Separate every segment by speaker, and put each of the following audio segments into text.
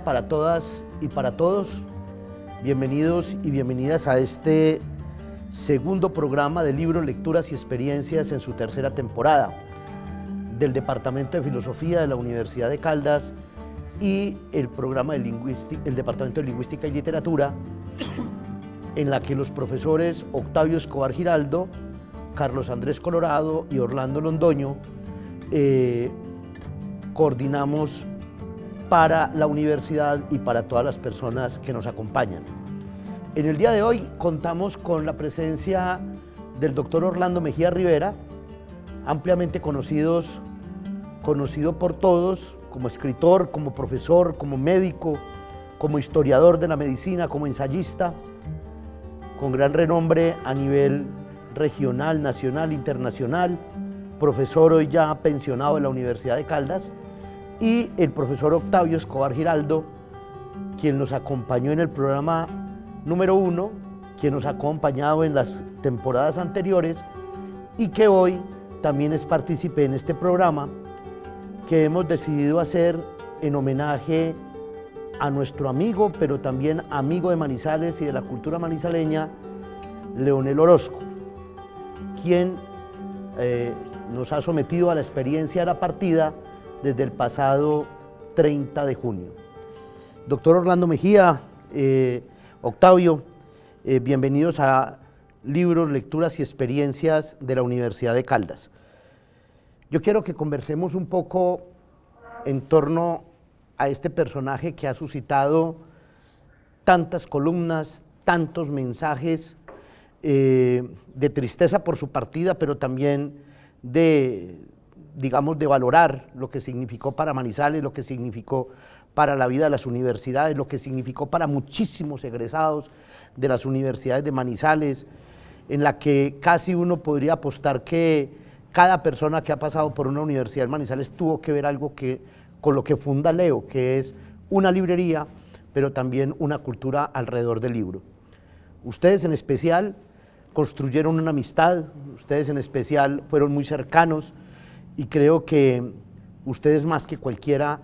Speaker 1: para todas y para todos. Bienvenidos y bienvenidas a este segundo programa de libros, lecturas y experiencias en su tercera temporada del Departamento de Filosofía de la Universidad de Caldas y el programa de el Departamento de Lingüística y Literatura, en la que los profesores Octavio Escobar Giraldo, Carlos Andrés Colorado y Orlando Londoño coordinamos para la universidad y para todas las personas que nos acompañan. En el día de hoy contamos con la presencia del doctor Orlando Mejía Rivera, ampliamente conocido por todos como escritor, como profesor, como médico, como historiador de la medicina, como ensayista, con gran renombre a nivel regional, nacional, internacional, profesor hoy ya pensionado de la Universidad de Caldas, y el profesor Octavio Escobar Giraldo, quien nos acompañó en el programa número 1, quien nos ha acompañado en las temporadas anteriores y que hoy también es partícipe en este programa que hemos decidido hacer en homenaje a nuestro amigo, pero también amigo de Manizales y de la cultura manizaleña, Leonel Orozco, quien nos ha sometido a la experiencia de la partida desde el pasado 30 de junio. Doctor Orlando Mejía, Octavio, bienvenidos a Libros, Lecturas y Experiencias de la Universidad de Caldas. Yo quiero que conversemos un poco en torno a este personaje que ha suscitado tantas columnas, tantos mensajes de tristeza por su partida, pero también de valorar lo que significó para Manizales, lo que significó para la vida de las universidades, lo que significó para muchísimos egresados de las universidades de Manizales, en la que casi uno podría apostar que cada persona que ha pasado por una universidad de Manizales tuvo que ver algo con lo que funda Leo, que es una librería, pero también una cultura alrededor del libro. Ustedes en especial construyeron una amistad, ustedes en especial fueron muy cercanos, y creo que ustedes más que cualquiera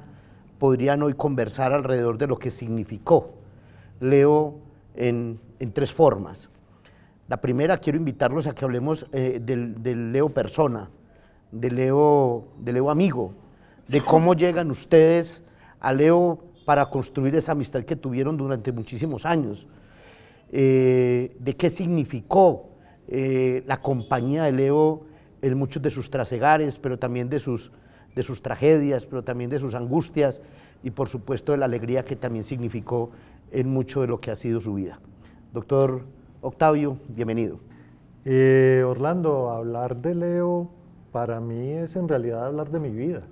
Speaker 1: podrían hoy conversar alrededor de lo que significó Leo en tres formas. La primera, quiero invitarlos a que hablemos del Leo persona, del Leo amigo, de cómo llegan ustedes a Leo para construir esa amistad que tuvieron durante muchísimos años, de qué significó la compañía de Leo en muchos de sus trasegares, pero también de sus tragedias, pero también de sus angustias y por supuesto de la alegría que también significó en mucho de lo que ha sido su vida. Doctor Octavio, bienvenido.
Speaker 2: Orlando, hablar de Leo para mí es en realidad hablar de mi vida,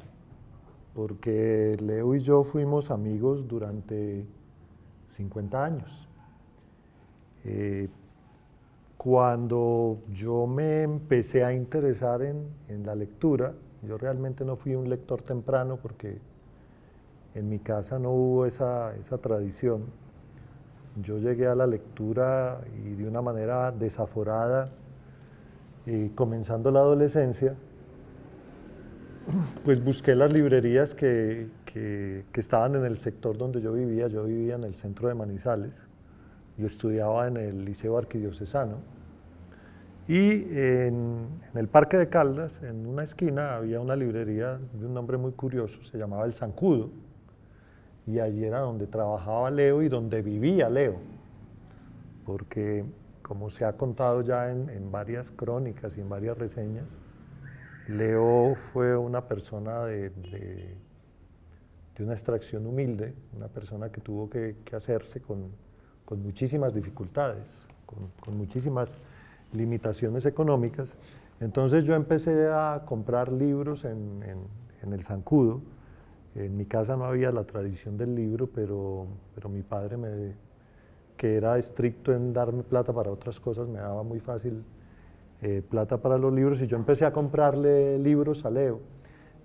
Speaker 2: porque Leo y yo fuimos amigos durante 50 años. Cuando yo me empecé a interesar en la lectura, yo realmente no fui un lector temprano porque en mi casa no hubo esa tradición. Yo llegué a la lectura y de una manera desaforada, comenzando la adolescencia, pues busqué las librerías que estaban en el sector donde yo vivía en el centro de Manizales, y estudiaba en el Liceo Arquidiocesano, y en el Parque de Caldas, en una esquina, había una librería de un nombre muy curioso, se llamaba El Zancudo, y allí era donde trabajaba Leo y donde vivía Leo, porque como se ha contado ya en varias crónicas y en varias reseñas, Leo fue una persona de una extracción humilde, una persona que tuvo que hacerse con muchísimas dificultades, con muchísimas limitaciones económicas. Entonces yo empecé a comprar libros en el Zancudo. En mi casa no había la tradición del libro, pero mi padre, que era estricto en darme plata para otras cosas, me daba muy fácil plata para los libros, y yo empecé a comprarle libros a Leo.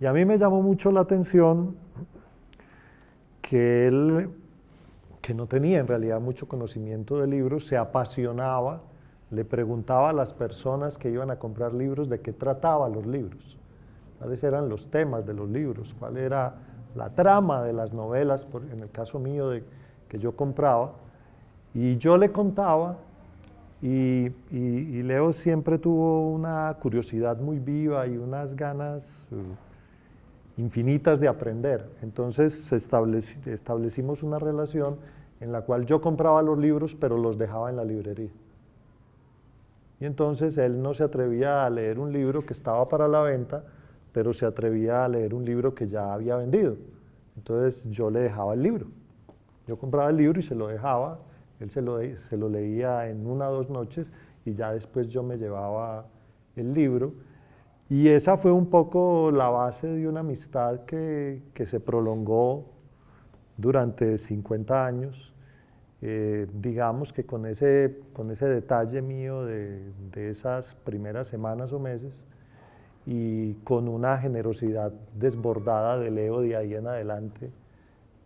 Speaker 2: Y a mí me llamó mucho la atención que él, que no tenía en realidad mucho conocimiento de libros, se apasionaba, le preguntaba a las personas que iban a comprar libros de qué trataban los libros, cuáles eran los temas de los libros, cuál era la trama de las novelas, en el caso mío, que yo compraba, y yo le contaba, y Leo siempre tuvo una curiosidad muy viva y unas ganas infinitas de aprender. Entonces establecimos una relación en la cual yo compraba los libros, pero los dejaba en la librería. Y entonces él no se atrevía a leer un libro que estaba para la venta, pero se atrevía a leer un libro que ya había vendido. Entonces yo le dejaba el libro. Yo compraba el libro y se lo dejaba, él se lo leía en 1 o 2 noches y ya después yo me llevaba el libro. Y esa fue un poco la base de una amistad que se prolongó durante 50 años. Digamos que con ese detalle mío de esas primeras semanas o meses, y con una generosidad desbordada de Leo de ahí en adelante,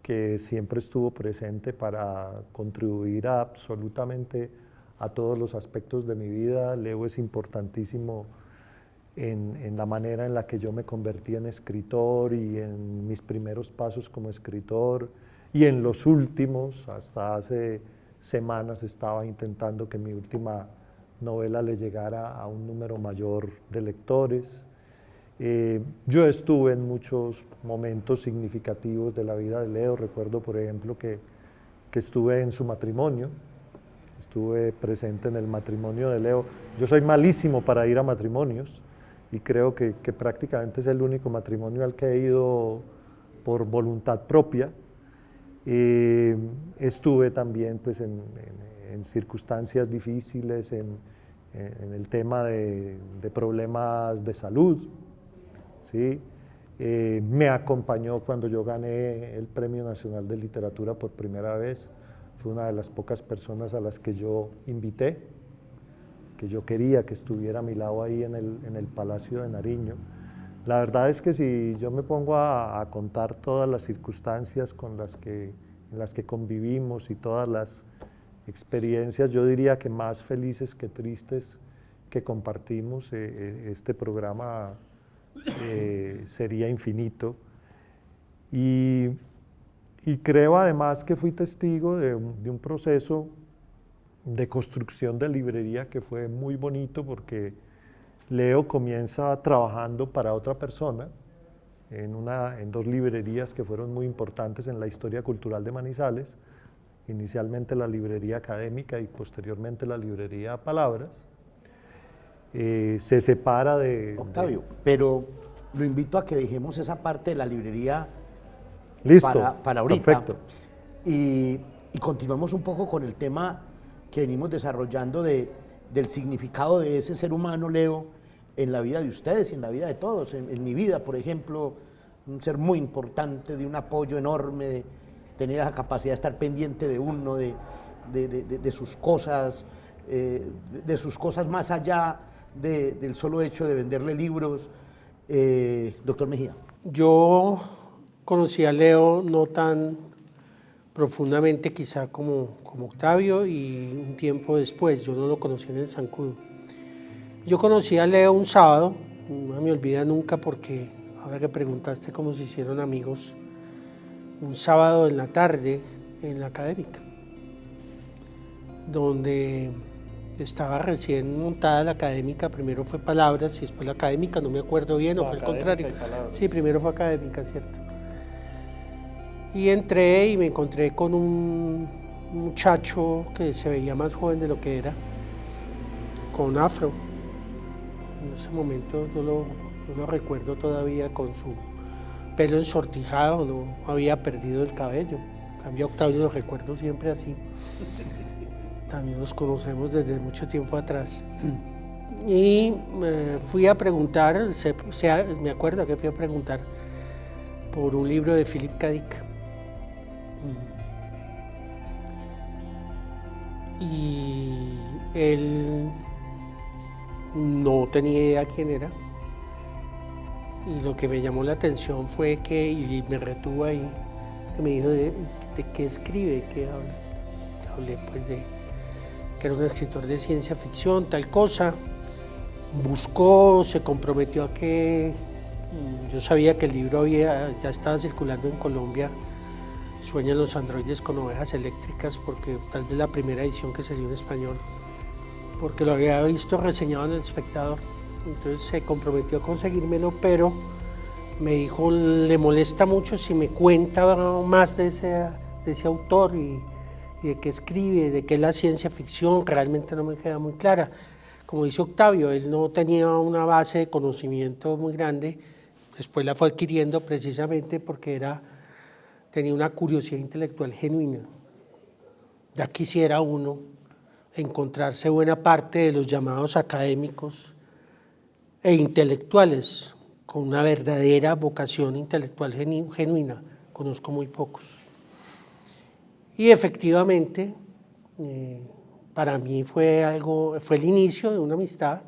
Speaker 2: que siempre estuvo presente para contribuir absolutamente a todos los aspectos de mi vida. Leo es importantísimo en la manera en la que yo me convertí en escritor y en mis primeros pasos como escritor, y en los últimos, hasta hace semanas estaba intentando que mi última novela le llegara a un número mayor de lectores. Yo estuve en muchos momentos significativos de la vida de Leo. Recuerdo, por ejemplo, que estuve en su matrimonio, estuve presente en el matrimonio de Leo. Yo soy malísimo para ir a matrimonios y creo que prácticamente es el único matrimonio al que he ido por voluntad propia. Estuve también pues, en circunstancias difíciles, en el tema de problemas de salud. ¿Sí? Me acompañó cuando yo gané el Premio Nacional de Literatura por primera vez. Fue una de las pocas personas a las que yo invité, que yo quería que estuviera a mi lado ahí en el Palacio de Nariño. La verdad es que si yo me pongo a contar todas las circunstancias en las que convivimos y todas las experiencias, yo diría que más felices que tristes que compartimos, este programa sería infinito. Y creo además que fui testigo de un proceso de construcción de librería que fue muy bonito, porque Leo comienza trabajando para otra persona en 2 librerías que fueron muy importantes en la historia cultural de Manizales, inicialmente la librería Académica y posteriormente la librería Palabras. Se separa de...
Speaker 1: Octavio, pero lo invito a que dejemos esa parte de la librería.
Speaker 2: Listo,
Speaker 1: para ahorita.
Speaker 2: perfecto.
Speaker 1: Y continuamos un poco con el tema que venimos desarrollando del significado de ese ser humano, Leo, en la vida de ustedes y en la vida de todos. En mi vida, por ejemplo, un ser muy importante, de un apoyo enorme, de tener esa capacidad de estar pendiente de uno, de sus cosas, de sus cosas más allá del solo hecho de venderle libros. Doctor Mejía.
Speaker 3: Yo conocí a Leo no tan profundamente quizá como Octavio, y un tiempo después, yo no lo conocí en el Zancudo. Yo conocí a Leo un sábado, no me olvida nunca, porque ahora que preguntaste cómo se hicieron amigos, un sábado en la tarde en la Académica, donde estaba recién montada la Académica. Primero fue Palabras y después la Académica, no me acuerdo bien, o fue el contrario. Sí, primero fue Académica, ¿cierto? Y entré y me encontré con un muchacho que se veía más joven de lo que era, con afro. En ese momento yo lo recuerdo todavía con su pelo ensortijado, no había perdido el cabello. En cambio, Octavio lo recuerdo siempre así. También nos conocemos desde mucho tiempo atrás. Y fui a preguntar, me acuerdo que fui a preguntar por un libro de Philip K. Dick. Y él no tenía idea quién era. Y lo que me llamó la atención fue que, y me retuvo ahí, que me dijo de qué escribe, qué habla. Hablé pues de que era un escritor de ciencia ficción, tal cosa. Buscó, se comprometió a que Yo sabía que el libro ya estaba circulando en Colombia, Sueñan los androides con ovejas eléctricas, porque tal vez la primera edición que salió en español, porque lo había visto reseñado en El Espectador. Entonces se comprometió a conseguírmelo, pero me dijo, le molesta mucho si me cuenta más de ese autor y de qué escribe, de qué es la ciencia ficción. Realmente no me queda muy clara. Como dice Octavio, él no tenía una base de conocimiento muy grande, después la fue adquiriendo precisamente porque tenía una curiosidad intelectual genuina. Ya quisiera uno encontrarse buena parte de los llamados académicos e intelectuales con una verdadera vocación intelectual genuina. Conozco muy pocos. Y efectivamente, para mí fue el inicio de una amistad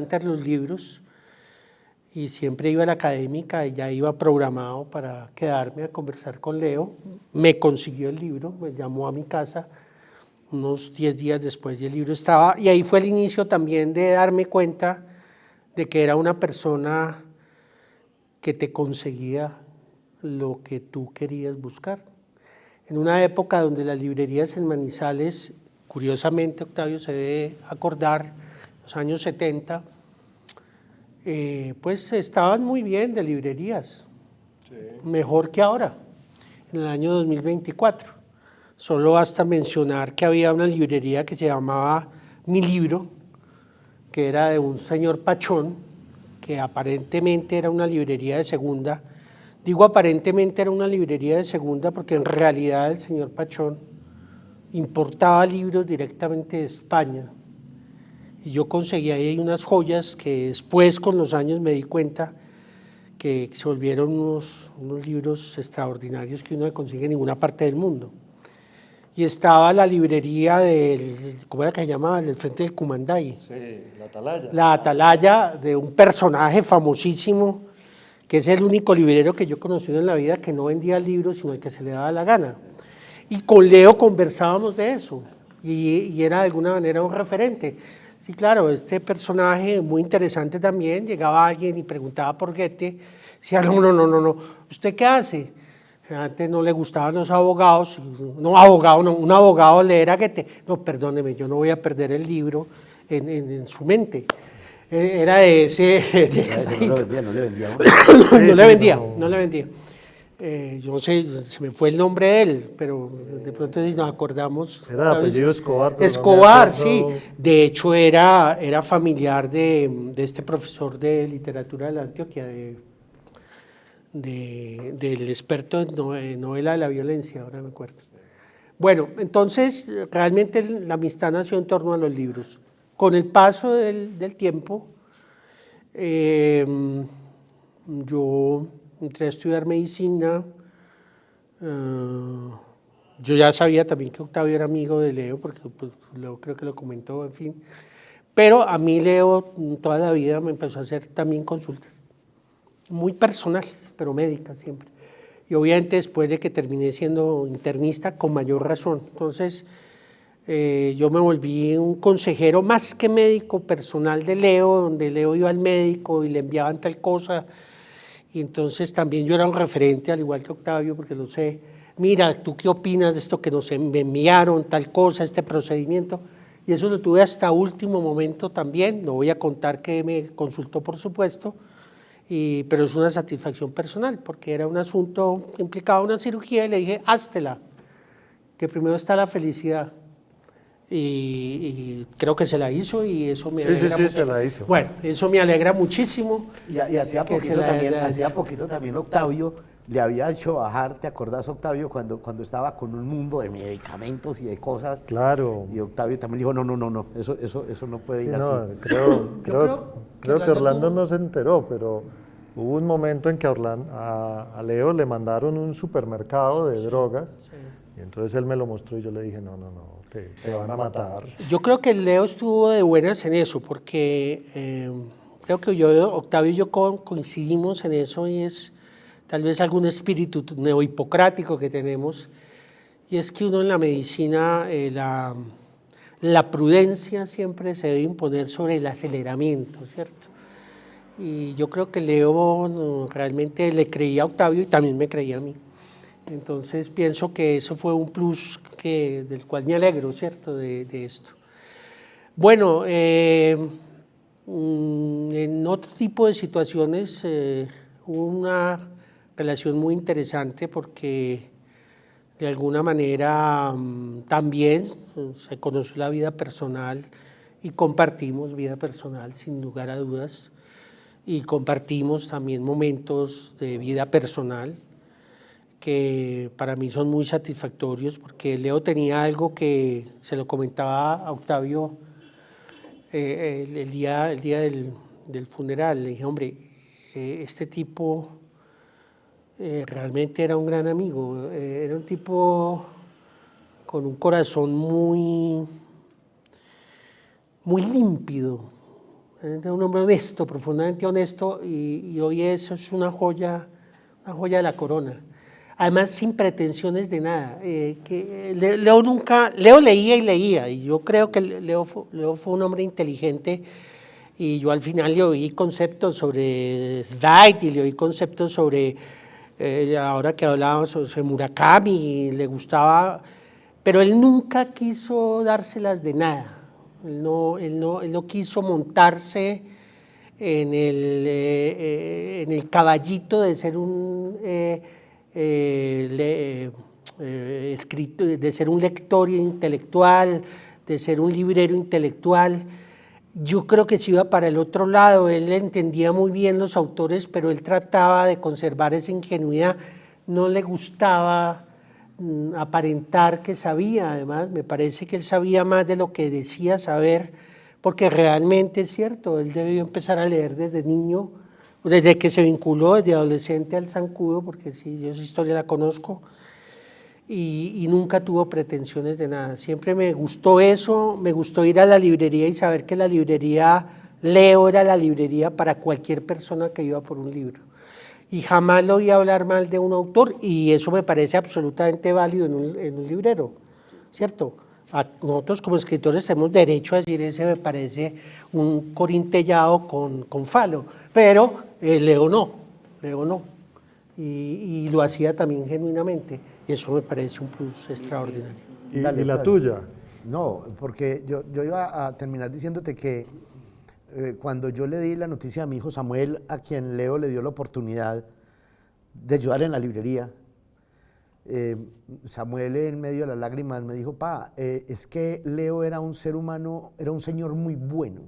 Speaker 3: entre los libros, y siempre iba a la académica y ya iba programado para quedarme a conversar con Leo. Me consiguió el libro, me llamó a mi casa unos 10 días después y el libro estaba, y ahí fue el inicio también de darme cuenta de que era una persona que te conseguía lo que tú querías buscar. En una época donde las librerías en Manizales, curiosamente Octavio se debe acordar, los años 70, pues estaban muy bien de librerías, sí, mejor que ahora, en el año 2024. Solo basta mencionar que había una librería que se llamaba Mi Libro, que era de un señor Pachón, que aparentemente era una librería de segunda. Digo aparentemente era una librería de segunda porque en realidad el señor Pachón importaba libros directamente de España. Y yo conseguí ahí unas joyas que después con los años me di cuenta que se volvieron unos libros extraordinarios que uno no consigue en ninguna parte del mundo. Y estaba la librería ¿cómo era que se llamaba? Del frente del Cumandai.
Speaker 2: Sí, la Atalaya.
Speaker 3: La Atalaya, de un personaje famosísimo, que es el único librero que yo he conocido en la vida que no vendía libros, sino el que se le daba la gana. Y con Leo conversábamos de eso, y era de alguna manera un referente. Sí, claro, este personaje muy interesante también, llegaba alguien y preguntaba por Goethe, decía, no, ¿usted qué hace? Antes no le gustaban los abogados, un abogado leer a Goethe, no, perdóneme, yo no voy a perder el libro en su mente. Era de ese. No le vendía. Yo no sé, se me fue el nombre de él, pero de pronto si nos acordamos.
Speaker 2: Era apellido Escobar.
Speaker 3: Escobar, sí. De hecho, era familiar de este profesor de literatura de la Antioquia, del experto en novela de la violencia, ahora me acuerdo. Bueno, entonces, realmente la amistad nació en torno a los libros. Con el paso del tiempo, yo entré a estudiar medicina. Yo ya sabía también que Octavio era amigo de Leo, porque pues, Leo creo que lo comentó, en fin. Pero a mí Leo toda la vida me empezó a hacer también consultas, muy personales, pero médicas siempre. Y obviamente después de que terminé siendo internista, con mayor razón. Entonces, yo me volví un consejero más que médico personal de Leo, donde Leo iba al médico y le enviaban tal cosa. Y entonces también yo era un referente, al igual que Octavio, porque lo sé. Mira, ¿tú qué opinas de esto que me enviaron, tal cosa, este procedimiento? Y eso lo tuve hasta último momento también. No voy a contar que me consultó, por supuesto, pero es una satisfacción personal, porque era un asunto que implicaba una cirugía y le dije, háztela, que primero está la felicidad. Y creo que se la hizo y eso me alegra mucho.
Speaker 2: Se la hizo.
Speaker 3: Bueno, eso me alegra muchísimo.
Speaker 1: Y hacía poquito también Octavio le había hecho bajar, ¿te acordás, Octavio, cuando estaba con un mundo de medicamentos y de cosas?
Speaker 2: Claro.
Speaker 1: Y Octavio también dijo, no, eso no puede ir así.
Speaker 2: Creo que Orlando no se enteró, pero hubo un momento en que a Leo le mandaron un supermercado de drogas, y entonces él me lo mostró y yo le dije, no, te van a matar.
Speaker 3: Yo creo que Leo estuvo de buenas en eso, porque creo que Octavio y yo coincidimos en eso, y es tal vez algún espíritu neohipocrático que tenemos, y es que uno en la medicina, la prudencia siempre se debe imponer sobre el aceleramiento, ¿cierto? Y yo creo que Leo realmente le creía a Octavio y también me creía a mí. Entonces pienso que eso fue un plus del cual me alegro, ¿cierto?, de esto. Bueno, en otro tipo de situaciones hubo una relación muy interesante porque de alguna manera también se conoció la vida personal y compartimos vida personal sin lugar a dudas y compartimos también momentos de vida personal que para mí son muy satisfactorios porque Leo tenía algo que se lo comentaba a Octavio el día del funeral. Le dije, hombre, este tipo realmente era un gran amigo, era un tipo con un corazón muy límpido, era un hombre honesto, profundamente honesto, y hoy eso es una joya de la corona. Además, sin pretensiones de nada. Leo leía y leía, y yo creo que Leo fue un hombre inteligente, y yo al final le oí conceptos sobre Zweig, y le oí conceptos sobre, ahora que hablábamos sobre Murakami, le gustaba, pero él nunca quiso dárselas de nada. Él no quiso montarse en el caballito de ser un de ser un lector intelectual, de ser un librero intelectual. Yo creo que se iba para el otro lado. Él entendía muy bien los autores, pero él trataba de conservar esa ingenuidad. No le gustaba aparentar que sabía. Además, me parece que él sabía más de lo que decía saber, porque realmente es cierto, él debió empezar a leer desde niño, desde que se vinculó, desde adolescente al zancudo, porque sí, yo esa historia la conozco, y nunca tuvo pretensiones de nada. Siempre me gustó eso, me gustó ir a la librería y saber que la librería Leo era la librería para cualquier persona que iba por un libro. Y jamás lo oí hablar mal de un autor, y eso me parece absolutamente válido en un librero, ¿cierto? Nosotros como escritores tenemos derecho a decir, ese me parece un corintellado con falo, pero Leo no, y lo hacía también genuinamente, y eso me parece un plus extraordinario.
Speaker 2: ¿Y
Speaker 1: Dale,
Speaker 2: la
Speaker 1: Octavio.
Speaker 2: tuya?
Speaker 1: No, porque yo iba a terminar diciéndote que cuando yo le di la noticia a mi hijo Samuel, a quien Leo le dio la oportunidad de ayudar en la librería, Samuel en medio de las lágrimas me dijo, es que Leo era un ser humano, era un señor muy bueno.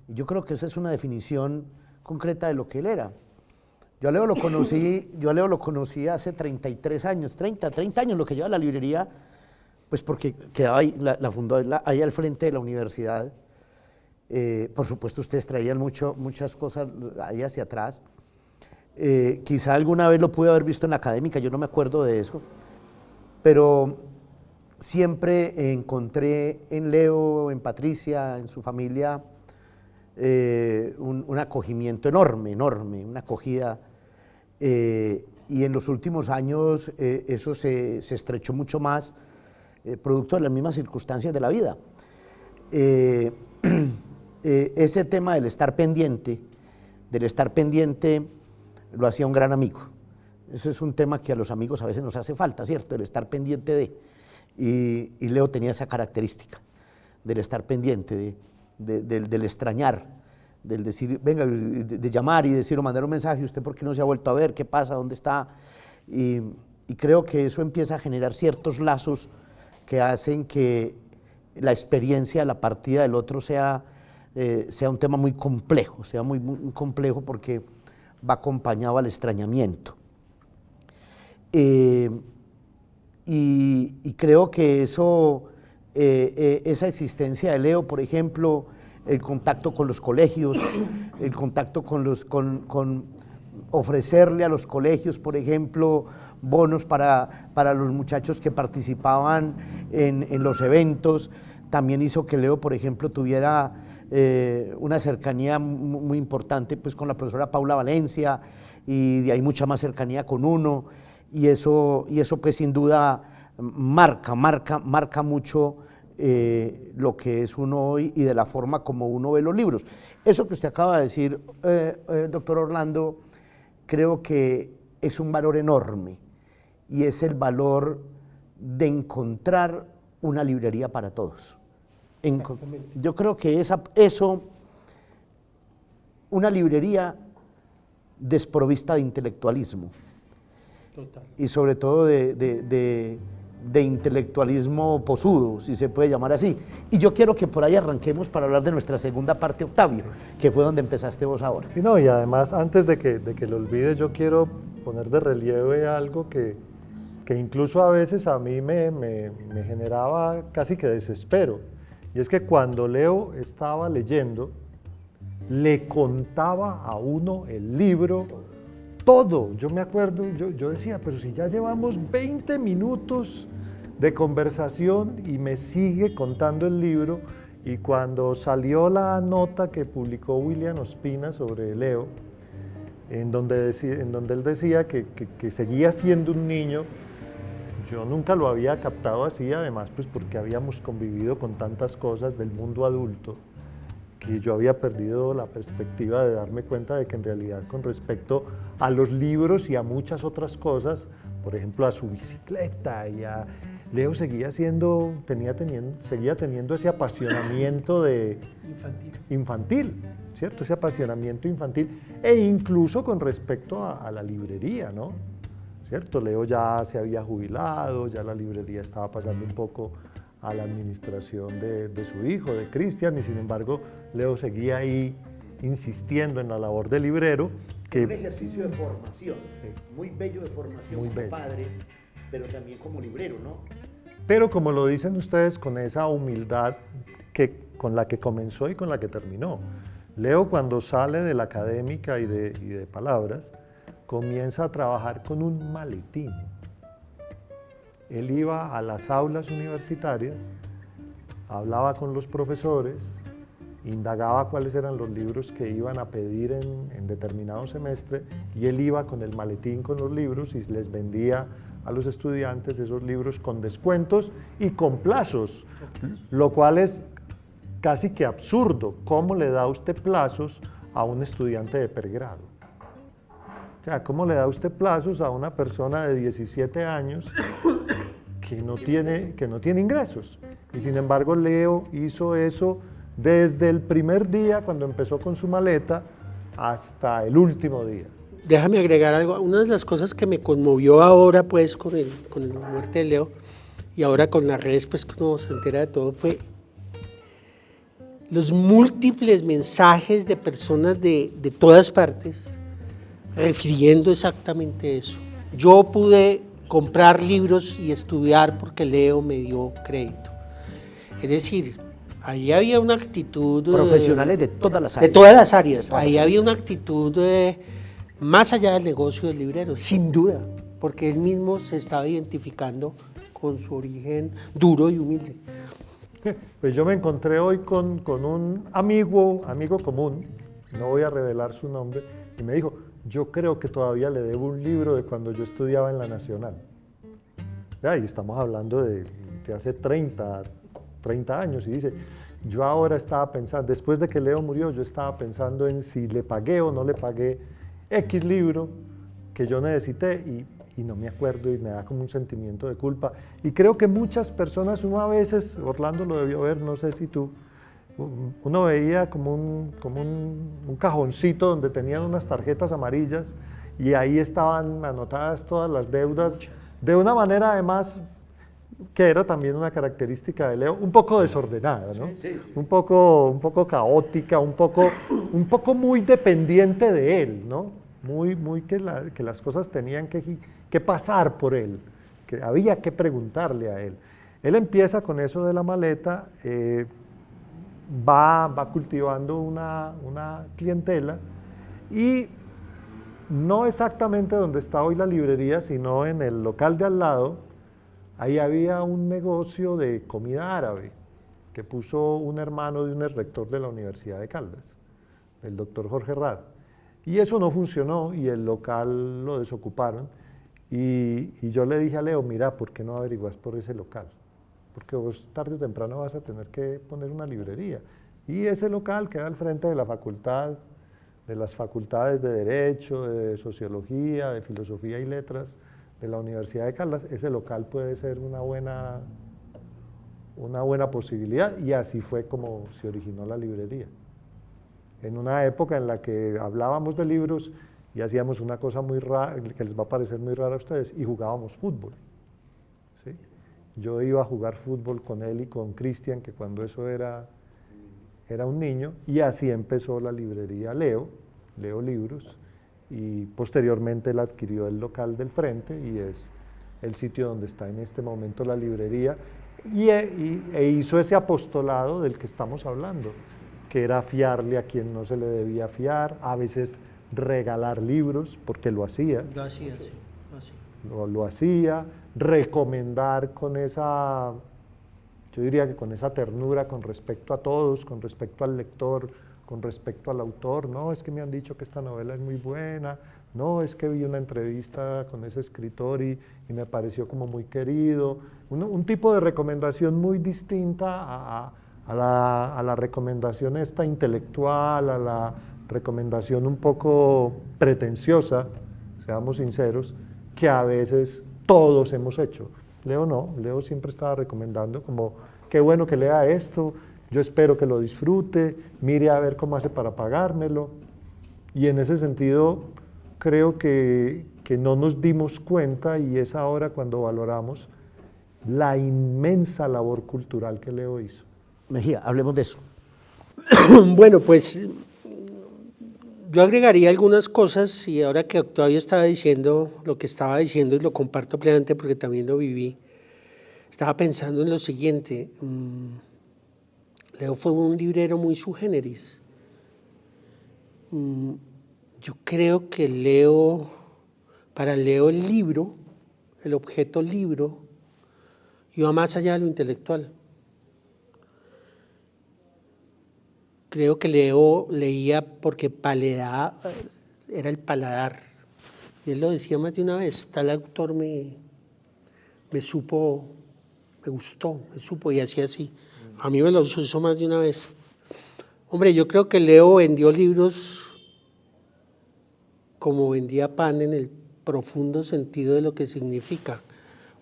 Speaker 1: Y yo creo que esa es una definición concreta de lo que él era. Yo a Leo lo conocí hace 33 años, 30 años lo que lleva la librería, pues porque quedaba ahí, la fundó ahí al frente de la universidad. Por supuesto ustedes traían muchas cosas ahí hacia atrás. Quizá alguna vez lo pude haber visto en la académica, yo no me acuerdo de eso, pero siempre encontré en Leo, en Patricia, en su familia, un acogimiento enorme, una acogida, y en los últimos años eso se estrechó mucho más, producto de las mismas circunstancias de la vida. Ese tema del estar pendiente, lo hacía un gran amigo. Ese es un tema que a los amigos a veces nos hace falta, ¿cierto? El estar pendiente de. Y Leo tenía esa característica del estar pendiente, del extrañar, del decir, venga, de llamar y decir o mandar un mensaje, ¿usted por qué no se ha vuelto a ver? ¿Qué pasa? ¿Dónde está? Y creo que eso empieza a generar ciertos lazos que hacen que la experiencia, la partida del otro sea un tema muy complejo, muy complejo porque va acompañado al extrañamiento. Y creo que esa existencia de Leo, por ejemplo, el contacto con los colegios, el contacto con ofrecerle a los colegios, por ejemplo, bonos para los muchachos que participaban en los eventos, también hizo que Leo, por ejemplo, tuviera una cercanía muy importante pues, con la profesora Paula Valencia, y de ahí mucha más cercanía con uno, y eso pues sin duda marca mucho lo que es uno hoy y de la forma como uno ve los libros. Eso que usted acaba de decir, doctor Orlando, creo que es un valor enorme y es el valor de encontrar una librería para todos. Yo creo que una librería desprovista de intelectualismo.
Speaker 3: Total.
Speaker 1: Y sobre todo de intelectualismo posudo, si se puede llamar así. Y yo quiero que por ahí arranquemos para hablar de nuestra segunda parte, Octavio, que fue donde empezaste vos ahora.
Speaker 2: Sí, no, y además, antes de que lo olvides, yo quiero poner de relieve algo que incluso a veces a mí me generaba casi que desespero. Y es que cuando Leo estaba leyendo, le contaba a uno el libro todo. Yo me acuerdo, yo decía, pero si ya llevamos 20 minutos de conversación y me sigue contando el libro. Y cuando salió la nota que publicó William Ospina sobre Leo, en donde él decía que seguía siendo un niño, yo nunca lo había captado así, además pues porque habíamos convivido con tantas cosas del mundo adulto, que yo había perdido la perspectiva de darme cuenta de que en realidad con respecto a los libros y a muchas otras cosas, por ejemplo a su bicicleta y a Leo seguía teniendo ese apasionamiento infantil, ¿cierto? Ese apasionamiento infantil e incluso con respecto a la librería, ¿no? ¿Cierto? Leo ya se había jubilado, ya la librería estaba pasando un poco a la administración de su hijo, de Cristian, y sin embargo Leo seguía ahí insistiendo en la labor de librero.
Speaker 1: Un ejercicio de formación, sí, muy bello de formación
Speaker 2: muy
Speaker 1: como
Speaker 2: bello.
Speaker 1: Padre, pero también como librero, ¿no?
Speaker 2: Pero como lo dicen ustedes, con esa humildad con la que comenzó y con la que terminó. Leo, cuando sale de la académica y de palabras, comienza a trabajar con un maletín. Él iba a las aulas universitarias, hablaba con los profesores, indagaba cuáles eran los libros que iban a pedir en determinado semestre, y él iba con el maletín con los libros y les vendía a los estudiantes esos libros con descuentos y con plazos, lo cual es casi que absurdo. ¿Cómo le da usted plazos a un estudiante de pregrado? O sea, ¿cómo le da usted plazos a una persona de 17 años que no tiene ingresos? Y sin embargo, Leo hizo eso desde el primer día, cuando empezó con su maleta, hasta el último día.
Speaker 3: Déjame agregar algo. Una de las cosas que me conmovió ahora, pues, con la muerte de Leo, y ahora con las redes, pues, que uno se entera de todo, fue los múltiples mensajes de personas de todas partes refiriendo exactamente eso. Yo pude comprar libros y estudiar porque Leo me dio crédito. Es decir, ahí había una actitud...
Speaker 1: Profesionales de todas las áreas.
Speaker 3: De todas las áreas. Ahí había una actitud más allá del negocio del librero, sin duda, porque él mismo se estaba identificando con su origen duro y humilde.
Speaker 2: Pues yo me encontré hoy con un amigo común, no voy a revelar su nombre, y me dijo, yo creo que todavía le debo un libro de cuando yo estudiaba en la Nacional. Y estamos hablando de hace 30 años, y dice, yo ahora estaba pensando, después de que Leo murió, yo estaba pensando en si le pagué o no le pagué X libro que yo necesité, y no me acuerdo, y me da como un sentimiento de culpa. Y creo que muchas personas, uno a veces, Orlando lo debió ver, no sé si tú, uno veía como un cajoncito donde tenían unas tarjetas amarillas y ahí estaban anotadas todas las deudas, de una manera además que era también una característica de Leo, un poco desordenada, ¿no?
Speaker 1: Sí.
Speaker 2: Un poco caótica, un poco muy dependiente de él, ¿no? Muy que las cosas tenían que pasar por él, que había que preguntarle a él. Él empieza con eso de la maleta, va cultivando una clientela, y no exactamente donde está hoy la librería, sino en el local de al lado, ahí había un negocio de comida árabe que puso un hermano de un rector de la Universidad de Caldas, el doctor Jorge Rad. Y eso no funcionó y el local lo desocuparon. Y yo le dije a Leo, mira, ¿por qué no averiguas por ese local? porque vos tarde o temprano vas a tener que poner una librería. Y ese local queda al frente de la facultad, de las facultades de Derecho, de Sociología, de Filosofía y Letras de la Universidad de Caldas. Ese local puede ser una buena posibilidad, y así fue como se originó la librería. En una época en la que hablábamos de libros y hacíamos una cosa muy rara, que les va a parecer muy rara a ustedes, y jugábamos fútbol. ¿Sí? Yo iba a jugar fútbol con él y con Cristian, que cuando eso era un niño, y así empezó la librería Leo Libros, y posteriormente él adquirió el local del frente y es el sitio donde está en este momento la librería, e hizo ese apostolado del que estamos hablando, que era fiarle a quien no se le debía fiar, a veces regalar libros, porque lo hacía.
Speaker 3: Lo hacía, sí,
Speaker 2: Lo hacía, recomendar con esa, yo diría que con esa ternura con respecto a todos, con respecto al lector, con respecto al autor. No, es que me han dicho que esta novela es muy buena, no, es que vi una entrevista con ese escritor y me pareció como muy querido. Un tipo de recomendación muy distinta a la recomendación esta intelectual, a la recomendación un poco pretenciosa, seamos sinceros, que a veces todos hemos hecho. Leo no, Leo siempre estaba recomendando como, qué bueno que lea esto, yo espero que lo disfrute, mire a ver cómo hace para pagármelo. Y en ese sentido creo que no nos dimos cuenta, y es ahora cuando valoramos la inmensa labor cultural que Leo hizo.
Speaker 1: Mejía, hablemos de eso.
Speaker 3: Bueno, pues yo agregaría algunas cosas, y ahora que Octavio estaba diciendo lo que estaba diciendo, y lo comparto plenamente porque también lo viví, estaba pensando en lo siguiente. Leo fue un librero muy sui generis. Yo creo que para Leo el libro, el objeto libro, iba más allá de lo intelectual. Creo que Leo leía porque era el paladar. Y él lo decía más de una vez, tal autor me gustó, y hacía así. A mí me lo hizo más de una vez. Hombre, yo creo que Leo vendió libros como vendía pan, en el profundo sentido de lo que significa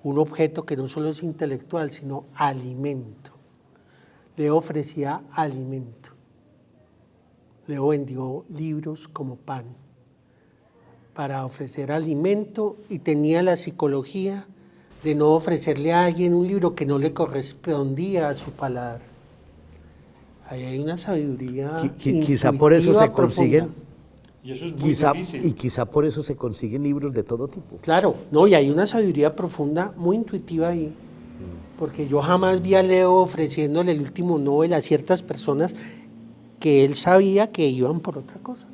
Speaker 3: un objeto que no solo es intelectual, sino alimento. Leo ofrecía alimento. Leo vendió libros como pan para ofrecer alimento, y tenía la psicología de no ofrecerle a alguien un libro que no le correspondía a su paladar. Ahí hay una sabiduría
Speaker 1: quizá por eso se consiguen,
Speaker 4: y eso es muy difícil.
Speaker 1: y quizá por eso se consiguen libros de todo tipo.
Speaker 3: Claro, no, y hay una sabiduría profunda, muy intuitiva ahí, porque yo jamás vi a Leo ofreciéndole el último Nobel a ciertas personas que él sabía que iban por otra cosa.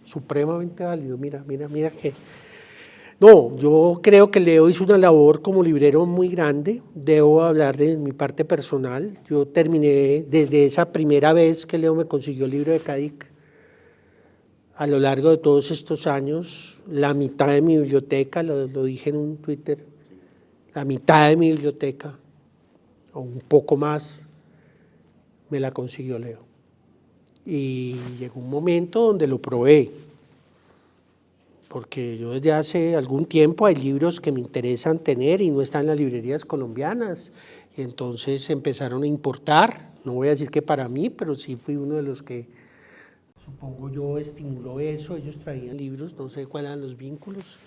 Speaker 3: Supremamente válido, mira que... No, yo creo que Leo hizo una labor como librero muy grande. Debo hablar de mi parte personal. Yo terminé desde esa primera vez que Leo me consiguió el libro de Cadic. A lo largo de todos estos años, la mitad de mi biblioteca, lo dije en un Twitter, la mitad de mi biblioteca, o un poco más, me la consiguió Leo. Y llegó un momento donde lo probé, porque yo desde hace algún tiempo hay libros que me interesan tener y no están en las librerías colombianas, y entonces empezaron a importar. No voy a decir que para mí, pero sí fui uno de los que, supongo yo, estimuló eso. Ellos traían libros, no sé cuáles eran los vínculos,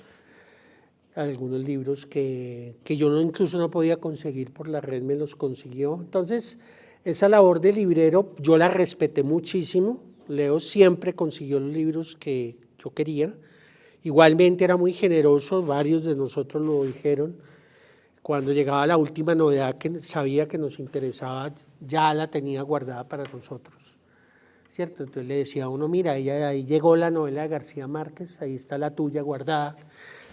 Speaker 3: algunos libros que yo incluso no podía conseguir por la red, me los consiguió. Entonces, esa labor de librero yo la respeté muchísimo. Leo siempre consiguió los libros que yo quería. Igualmente era muy generoso, varios de nosotros lo dijeron. Cuando llegaba la última novedad que sabía que nos interesaba, ya la tenía guardada para nosotros, ¿cierto? Entonces le decía a uno, mira, ahí llegó la novela de García Márquez, ahí está la tuya guardada.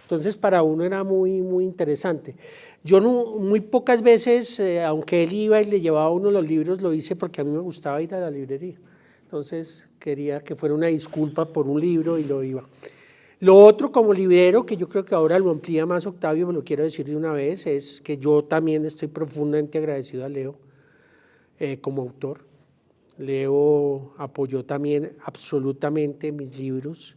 Speaker 3: Entonces para uno era muy, muy interesante. Yo muy pocas veces, aunque él iba y le llevaba a uno los libros, lo hice porque a mí me gustaba ir a la librería. Entonces quería que fuera una disculpa por un libro y lo iba. Lo otro como librero, que yo creo que ahora lo amplía más Octavio, me lo quiero decir de una vez, es que yo también estoy profundamente agradecido a Leo como autor. Leo apoyó también absolutamente mis libros.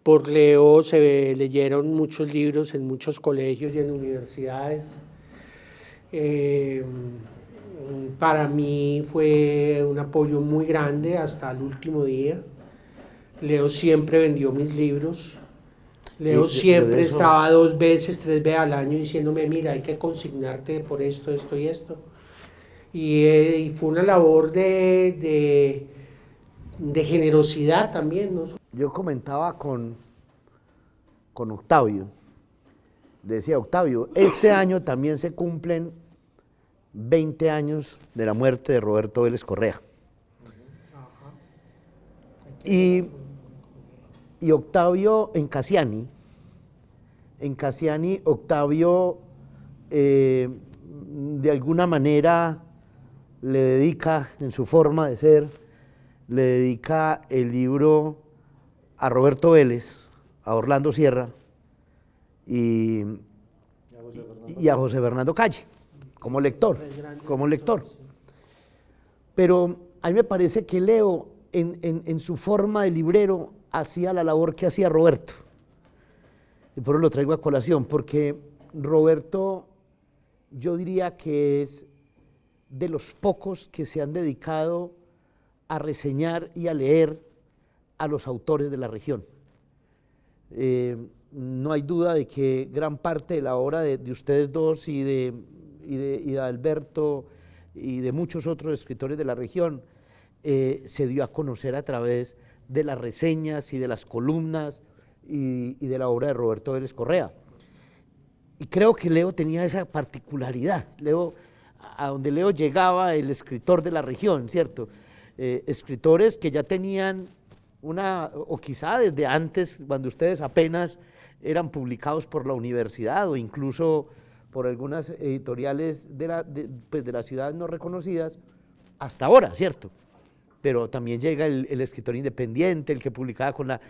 Speaker 3: Por Leo se leyeron muchos libros en muchos colegios y en universidades. Para mí fue un apoyo muy grande hasta el último día. Leo siempre vendió mis libros. Leo siempre estaba 2 veces, 3 veces al año diciéndome, mira, hay que consignarte por esto, esto y esto. Y fue una labor de generosidad también, ¿no?
Speaker 1: Yo comentaba con Octavio, le decía, Octavio, este año también se cumplen 20 años de la muerte de Roberto Vélez Correa. Y Octavio en Cassiani, Octavio de alguna manera le dedica, en su forma de ser, le dedica el libro a Roberto Vélez, a Orlando Sierra y a José Bernardo Calle, como lector. Pero a mí me parece que Leo, en su forma de librero, hacía la labor que hacía Roberto. Y por eso lo traigo a colación, porque Roberto, yo diría que es de los pocos que se han dedicado a reseñar y a leer a los autores de la región. No hay duda de que gran parte de la obra de ustedes dos y de Alberto y de muchos otros escritores de la región se dio a conocer a través de las reseñas y de las columnas y de la obra de Roberto Vélez Correa. Y creo que Leo tenía esa particularidad. A donde Leo llegaba, el escritor de la región, ¿cierto? Escritores que ya tenían o quizá desde antes, cuando ustedes apenas eran publicados por la universidad o incluso por algunas editoriales de las ciudades no reconocidas, hasta ahora, ¿cierto? Pero también llega el escritor independiente, el que publicaba con la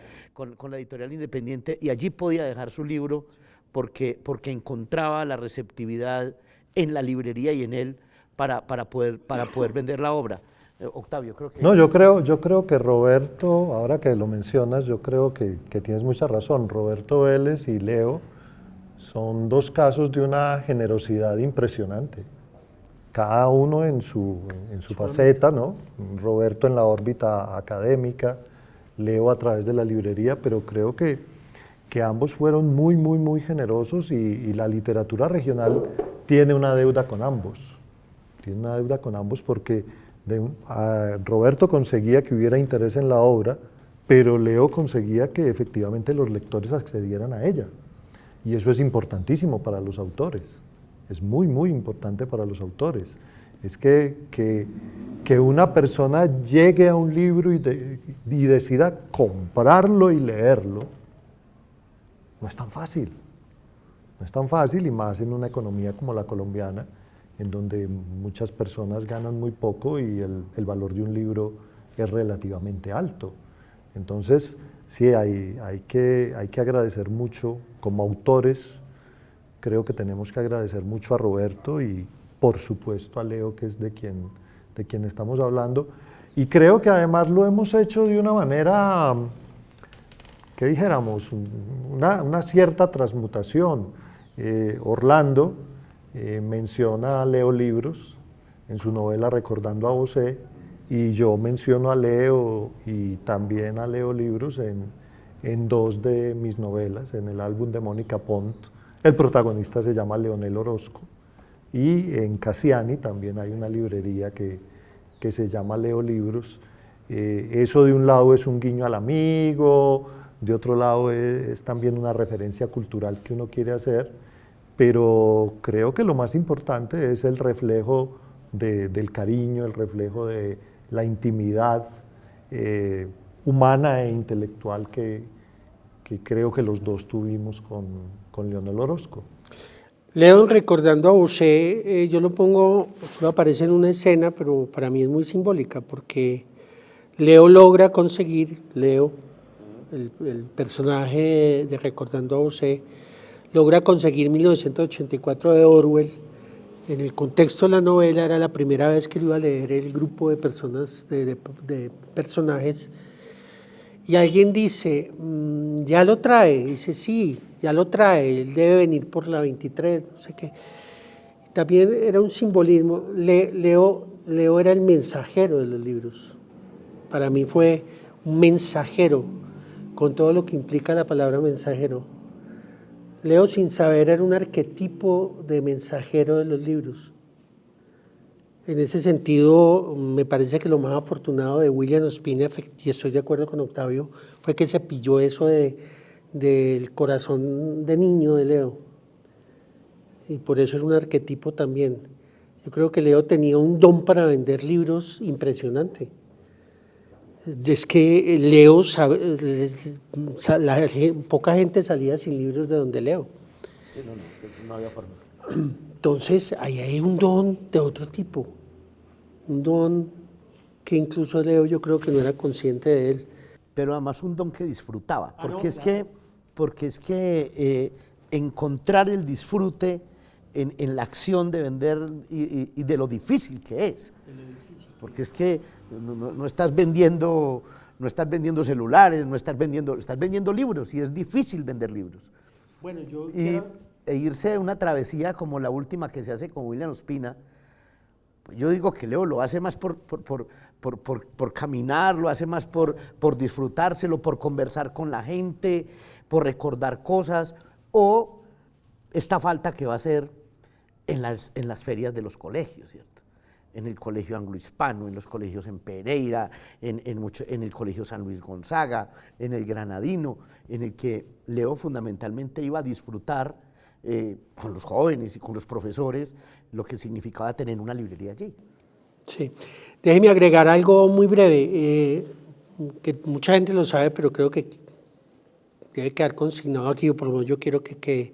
Speaker 1: editorial independiente, y allí podía dejar su libro porque encontraba la receptividad en la librería y en él para poder vender la obra. Octavio, creo que...
Speaker 2: No, yo creo que Roberto, ahora que lo mencionas, yo creo que tienes mucha razón. Roberto Vélez y Leo son 2 casos de una generosidad impresionante. Cada uno en su faceta, ¿no? Roberto en la órbita académica, Leo a través de la librería, pero creo que ambos fueron muy, muy, muy generosos y la literatura regional tiene una deuda con ambos. Tiene una deuda con ambos porque Roberto conseguía que hubiera interés en la obra, pero Leo conseguía que efectivamente los lectores accedieran a ella. Y eso es importantísimo para los autores. Es muy, muy importante para los autores. Es que una persona llegue a un libro y decida comprarlo y leerlo, no es tan fácil. No es tan fácil, y más en una economía como la colombiana, en donde muchas personas ganan muy poco y el valor de un libro es relativamente alto. Entonces, sí, hay que agradecer mucho como autores. Creo que tenemos que agradecer mucho a Roberto y por supuesto a Leo, que es de quien estamos hablando, y creo que además lo hemos hecho de una manera, que dijéramos, una cierta transmutación. Orlando menciona a Leo Libros en su novela Recordando a José, y yo menciono a Leo y también a Leo Libros en 2 de mis novelas, en el álbum de Mónica Pont. El protagonista se llama Leonel Orozco, y en Cassiani también hay una librería que se llama Leo Libros. Eso de un lado es un guiño al amigo, de otro lado es también una referencia cultural que uno quiere hacer, pero creo que lo más importante es el reflejo del cariño, el reflejo de la intimidad humana e intelectual que creo que los dos tuvimos con Leonel Orozco.
Speaker 3: Leo, Recordando a José, yo lo pongo, solo aparece en una escena, pero para mí es muy simbólica, porque Leo logra conseguir, el personaje de Recordando a José, logra conseguir 1984 de Orwell. En el contexto de la novela era la primera vez que lo iba a leer el grupo de personas, de personajes, y alguien dice, ya lo trae, dice sí, ya lo trae, él debe venir por la 23, no sé qué. También era un simbolismo, Leo era el mensajero de los libros, para mí fue un mensajero, con todo lo que implica la palabra mensajero. Leo, sin saber, era un arquetipo de mensajero de los libros. En ese sentido, me parece que lo más afortunado de William Ospina, y estoy de acuerdo con Octavio, fue que se pilló eso del corazón de niño de Leo. Y por eso es un arquetipo también. Yo creo que Leo tenía un don para vender libros impresionante. Es que Leo, poca gente salía sin libros de donde Leo.
Speaker 1: Sí, no había forma.
Speaker 3: Entonces, ahí hay un don de otro tipo, un don que incluso Leo yo creo que no era consciente de él.
Speaker 1: Pero además un don que disfrutaba, porque es que encontrar el disfrute en la acción de vender y de lo difícil que es. Porque es que no estás vendiendo celulares, estás vendiendo libros, y es difícil vender libros.
Speaker 3: Bueno,
Speaker 1: E irse a una travesía como la última que se hace con William Ospina, pues yo digo que Leo lo hace más por caminar, lo hace más por disfrutárselo, por conversar con la gente, por recordar cosas, o esta falta que va a hacer en las ferias de los colegios, ¿cierto? En el colegio anglohispano, en los colegios en Pereira, en el colegio San Luis Gonzaga, en el Granadino, en el que Leo fundamentalmente iba a disfrutar con los jóvenes y con los profesores lo que significaba tener una librería allí.
Speaker 3: Sí, déjeme agregar algo muy breve, que mucha gente lo sabe, pero creo que debe quedar consignado aquí, o por lo menos yo quiero que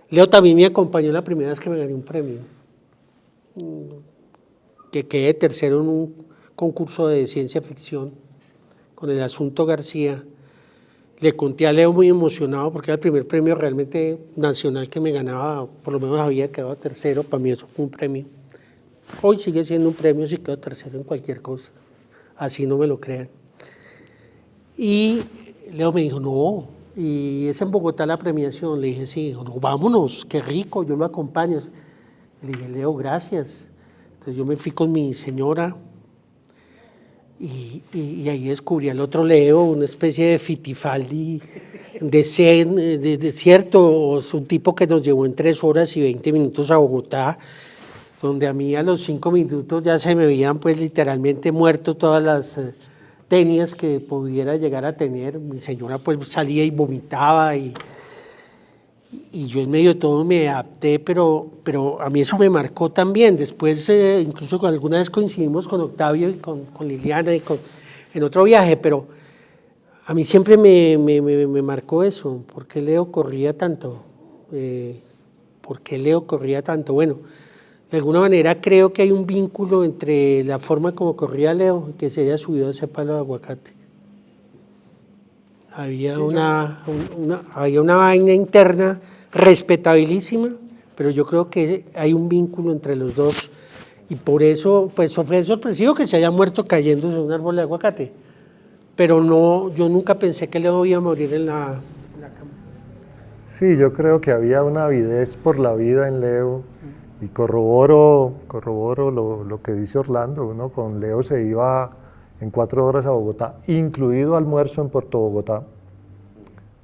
Speaker 3: Leo también me acompañó la primera vez que me gané un premio, que quedé tercero en un concurso de ciencia ficción con el Asunto García. Le conté a Leo muy emocionado porque era el primer premio realmente nacional que me ganaba, por lo menos había quedado tercero, para mí eso fue un premio. Hoy sigue siendo un premio si quedo tercero en cualquier cosa, así no me lo crean. Y Leo me dijo, no, y es en Bogotá la premiación. Le dije, sí, dijo, no, vámonos, qué rico, yo lo acompaño. Le dije, Leo, gracias. Entonces yo me fui con mi señora y ahí descubrí al otro Leo, una especie de Fittipaldi de cierto, es un tipo que nos llevó en 3 horas y 20 minutos a Bogotá, donde a mí a los 5 minutos ya se me veían pues literalmente muerto todas las tenias que pudiera llegar a tener. Mi señora pues salía y vomitaba y yo en medio de todo me adapté, pero a mí eso me marcó también. Después incluso alguna vez coincidimos con Octavio y con Liliana en otro viaje, pero a mí siempre me marcó eso. ¿Por qué Leo corría tanto? Bueno, de alguna manera creo que hay un vínculo entre la forma como corría Leo y que se haya subido a ese palo de aguacate. Había una vaina interna respetabilísima, pero yo creo que hay un vínculo entre los dos y por eso pues fue sorpresivo que se haya muerto cayéndose de un árbol de aguacate, pero no, yo nunca pensé que Leo iba a morir en la cama.
Speaker 2: Sí, yo creo que había una avidez por la vida en Leo y corroboro lo que dice Orlando, ¿no? Con Leo se iba en 4 horas a Bogotá, incluido almuerzo en Puerto Bogotá,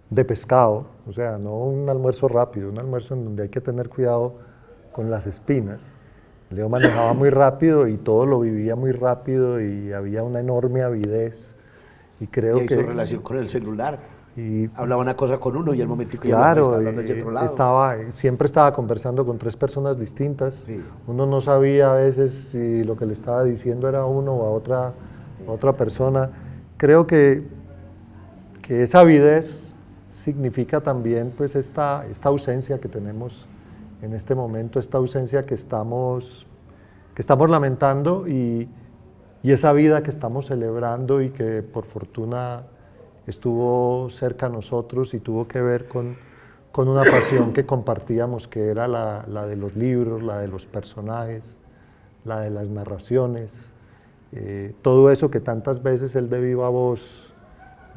Speaker 2: de pescado, o sea, no un almuerzo rápido, un almuerzo en donde hay que tener cuidado con las espinas. Leo manejaba muy rápido y todo lo vivía muy rápido y había una enorme avidez. Y creo que
Speaker 1: su relación con el celular.
Speaker 2: Y
Speaker 1: hablaba una cosa con uno y al momento que
Speaker 2: claro,
Speaker 1: estaba hablando de otro lado.
Speaker 2: Siempre estaba conversando con 3 personas distintas.
Speaker 1: Sí.
Speaker 2: Uno no sabía a veces si lo que le estaba diciendo era a uno o a otra persona. Creo que esa avidez significa también pues esta ausencia que tenemos en este momento, esta ausencia que estamos lamentando y esa vida que estamos celebrando y que por fortuna estuvo cerca a nosotros y tuvo que ver con una pasión que compartíamos, que era la de los libros, la de los personajes, la de las narraciones, todo eso que tantas veces él de viva voz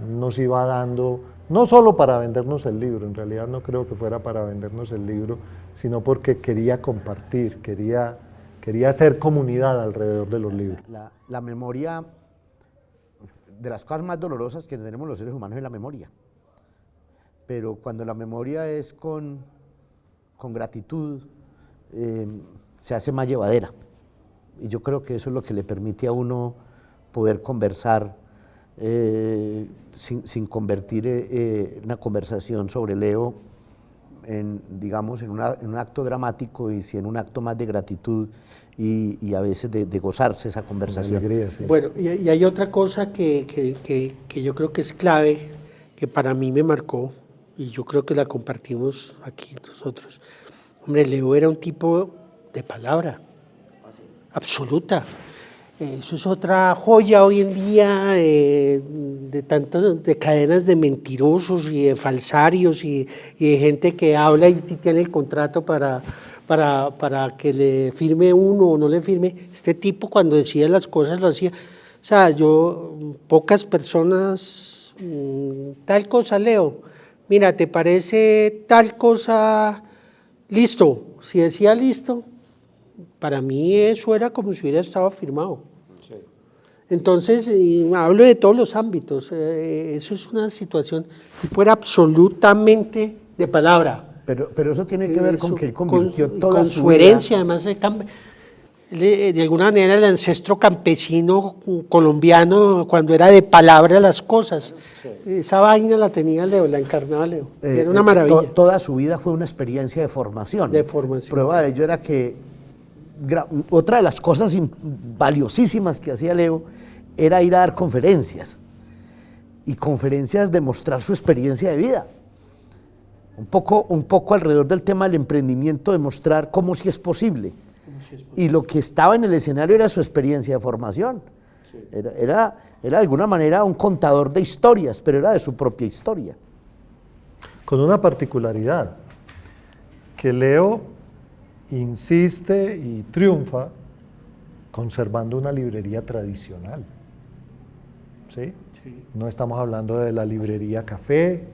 Speaker 2: nos iba dando, no solo para vendernos el libro, en realidad no creo que fuera para vendernos el libro, sino porque quería compartir, quería hacer comunidad alrededor de los libros.
Speaker 1: La memoria, de las cosas más dolorosas que tenemos los seres humanos es la memoria. Pero cuando la memoria es con gratitud, se hace más llevadera. Y yo creo que eso es lo que le permite a uno poder conversar sin convertir una conversación sobre Leo digamos, en un acto dramático, y sí en un acto más de gratitud y a veces de gozarse esa conversación.
Speaker 2: Alegría, sí.
Speaker 3: Bueno, y hay otra cosa que yo creo que es clave, que para mí me marcó, y yo creo que la compartimos aquí nosotros. Hombre, Leo era un tipo de palabra, absoluta. Eso es otra joya hoy en día de cadenas de mentirosos y de falsarios y de gente que habla y tiene el contrato para que le firme uno o no le firme. Este tipo, cuando decía las cosas, lo hacía. O sea, pocas personas, tal cosa, Leo, mira, ¿te parece tal cosa? Listo. Si decía listo, para mí eso era como si hubiera estado firmado. Sí. Entonces, hablo de todos los ámbitos, eso es una situación que fuera absolutamente de palabra.
Speaker 1: Pero eso tiene que ver con que él convirtió toda
Speaker 3: con su herencia, además de alguna manera el ancestro campesino colombiano, cuando era de palabra las cosas. Sí. Esa vaina la tenía Leo, la encarnaba Leo. Era una maravilla.
Speaker 1: Toda su vida fue una experiencia de formación.
Speaker 3: De formación.
Speaker 1: Prueba de ello era que otra de las cosas valiosísimas que hacía Leo era ir a dar conferencias, y conferencias de mostrar su experiencia de vida. Un poco alrededor del tema del emprendimiento, de mostrar cómo sí es posible. Y lo que estaba en el escenario era su experiencia de formación. Sí. Era de alguna manera un contador de historias, pero era de su propia historia.
Speaker 2: Con una particularidad, que Leo insiste y triunfa conservando una librería tradicional. ¿Sí? Sí. No estamos hablando de la librería café,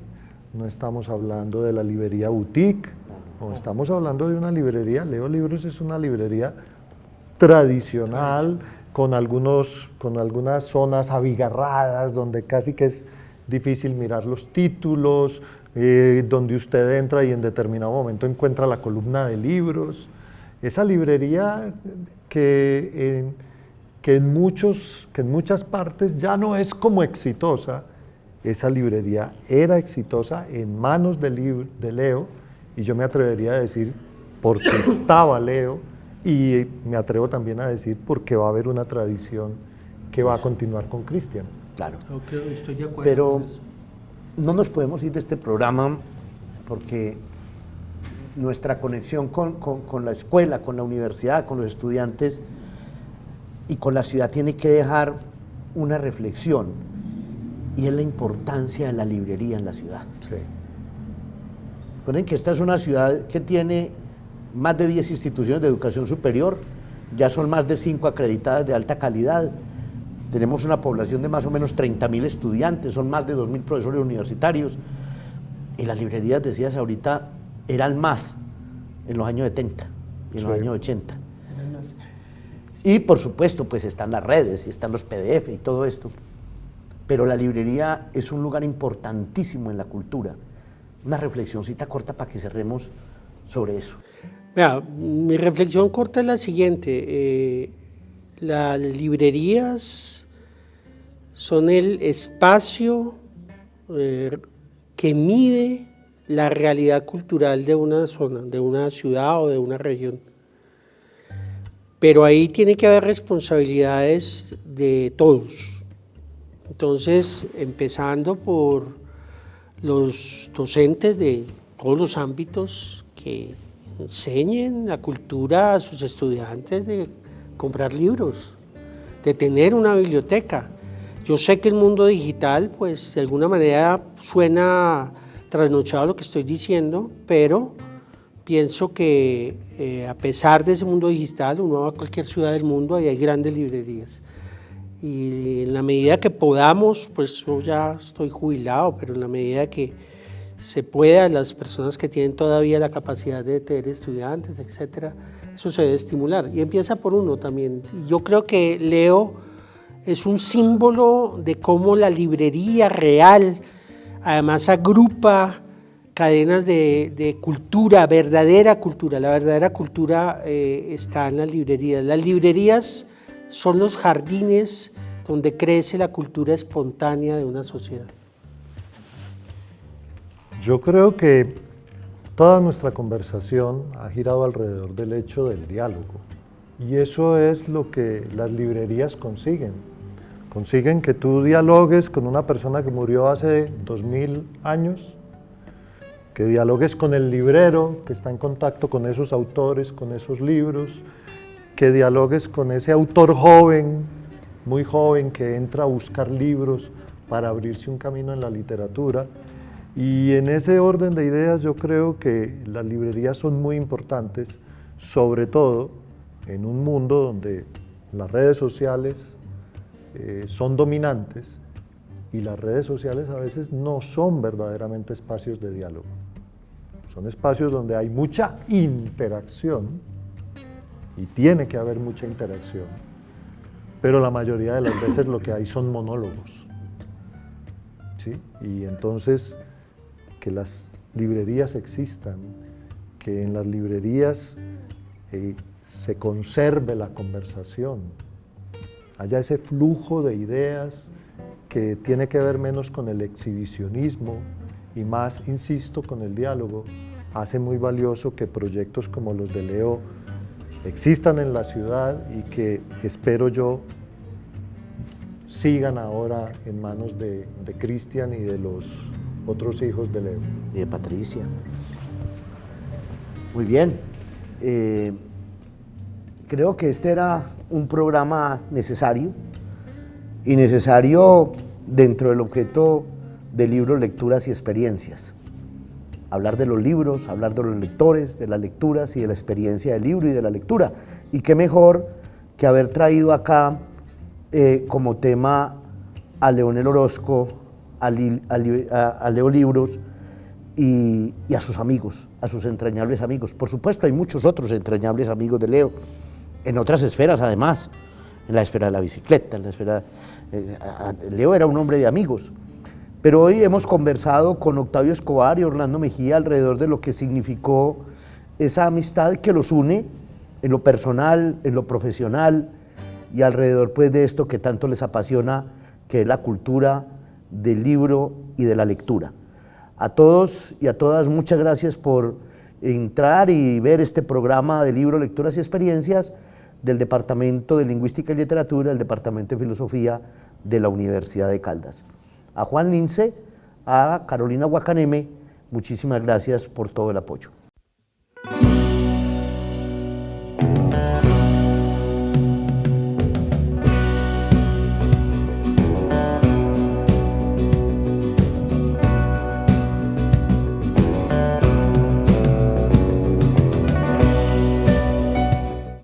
Speaker 2: no estamos hablando de la librería boutique, no, estamos hablando de una librería. Leo Libros es una librería tradicional, con algunas zonas abigarradas, donde casi que es difícil mirar los títulos, donde usted entra y en determinado momento encuentra la columna de libros. Esa librería que en muchas partes ya no es como exitosa, esa librería era exitosa en manos de Leo, y yo me atrevería a decir porque estaba Leo, y me atrevo también a decir porque va a haber una tradición que va a continuar con Cristian.
Speaker 1: Claro.
Speaker 3: Okay, estoy de acuerdo.
Speaker 1: Pero no nos podemos ir de este programa porque nuestra conexión con la escuela, con la universidad, con los estudiantes y con la ciudad tiene que dejar una reflexión, y es la importancia de la librería en la ciudad.
Speaker 2: Sí.
Speaker 1: Recuerden que esta es una ciudad que tiene más de 10 instituciones de educación superior, ya son más de 5 acreditadas de alta calidad, tenemos una población de más o menos 30.000 estudiantes, son más de 2.000 profesores universitarios, y las librerías, decías ahorita, eran más en los años 70 y en los años 80. Y por supuesto, pues están las redes y están los PDF y todo esto, pero la librería es un lugar importantísimo en la cultura. Una reflexioncita corta para que cerremos sobre eso.
Speaker 3: Vea, mi reflexión corta es la siguiente. Las librerías son el espacio que mide la realidad cultural de una zona, de una ciudad o de una región. Pero ahí tiene que haber responsabilidades de todos. Entonces, empezando por los docentes de todos los ámbitos que enseñen la cultura a sus estudiantes de comprar libros, de tener una biblioteca. Yo sé que el mundo digital, pues de alguna manera suena trasnochado lo que estoy diciendo, pero pienso que a pesar de ese mundo digital, uno va a cualquier ciudad del mundo y hay grandes librerías. Y en la medida que podamos, pues yo ya estoy jubilado, pero en la medida que se pueda, las personas que tienen todavía la capacidad de tener estudiantes, etcétera, eso se debe estimular. Y empieza por uno también. Yo creo que Leo es un símbolo de cómo la librería real, además agrupa cadenas de cultura, verdadera cultura. La verdadera cultura está en las librerías. Las librerías son los jardines donde crece la cultura espontánea de una sociedad.
Speaker 2: Yo creo que toda nuestra conversación ha girado alrededor del hecho del diálogo. Y eso es lo que las librerías consiguen. Consiguen que tú dialogues con una persona que murió hace 2000 años, que dialogues con el librero que está en contacto con esos autores, con esos libros, que dialogues con ese autor joven, muy joven, que entra a buscar libros para abrirse un camino en la literatura. Y en ese orden de ideas yo creo que las librerías son muy importantes, sobre todo en un mundo donde las redes sociales son dominantes y las redes sociales a veces no son verdaderamente espacios de diálogo. Son espacios donde hay mucha interacción y tiene que haber mucha interacción, pero la mayoría de las veces lo que hay son monólogos, ¿sí? Y entonces que las librerías existan, que en las librerías se conserve la conversación, haya ese flujo de ideas que tiene que ver menos con el exhibicionismo y más, insisto, con el diálogo, hace muy valioso que proyectos como los de Leo existan en la ciudad y que espero yo sigan ahora en manos de Cristian y de los otros hijos de Leo.
Speaker 1: Y de Patricia. Muy bien. Creo que este era un programa necesario y necesario dentro del objeto de libros, lecturas y experiencias. Hablar de los libros, hablar de los lectores, de las lecturas y de la experiencia del libro y de la lectura. Y qué mejor que haber traído acá como tema a Leonel Orozco, a Leo Libros y a sus amigos, a sus entrañables amigos. Por supuesto, hay muchos otros entrañables amigos de Leo, en otras esferas además, en la esfera de la bicicleta, en la esfera... Leo era un hombre de amigos. Pero hoy hemos conversado con Octavio Escobar y Orlando Mejía alrededor de lo que significó esa amistad que los une en lo personal, en lo profesional y alrededor pues de esto que tanto les apasiona, que es la cultura del libro y de la lectura. A todos y a todas, muchas gracias por entrar y ver este programa de libros, lecturas y experiencias del Departamento de Lingüística y Literatura, del Departamento de Filosofía de la Universidad de Caldas. A Juan Lince, a Carolina Guacaneme, muchísimas gracias por todo el apoyo.